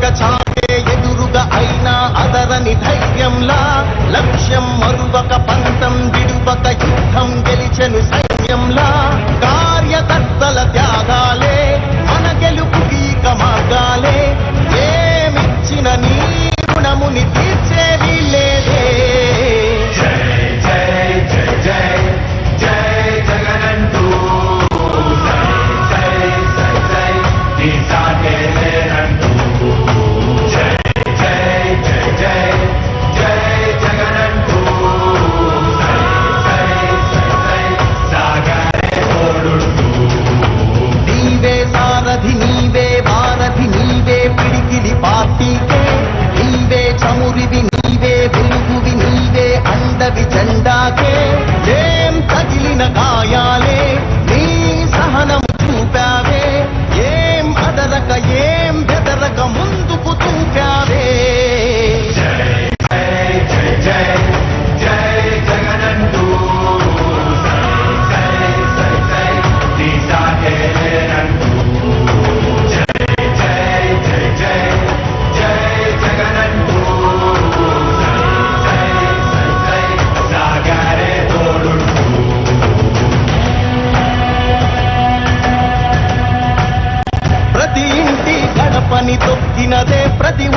పగ చాటే ఎదురుగా అయినా అదరని ధైర్యంలా లక్ష్యం మరువక పంతం విడువక యుద్ధం గెలిచెను సైన్యంలా కార్యకర్తల త్యాగాలే మన గెలుపుగీక మార్గాలే ఏమిచ్చిన నీ రుణముని తీర్చేది లేదే. నీవే వారధి నీవే పిడికిలి పార్టీకే నీవే చమురివి నీవే వెలుగువి నీవే అండవి జెండాకే ఏం తగిలిన గాయాలే నీ సహనం చూపావే ఏం అదరక ఏం బెదరక ముందుకు చూపావే. ప్రతి ఇంటి గడపని తొక్కినదే ప్రతి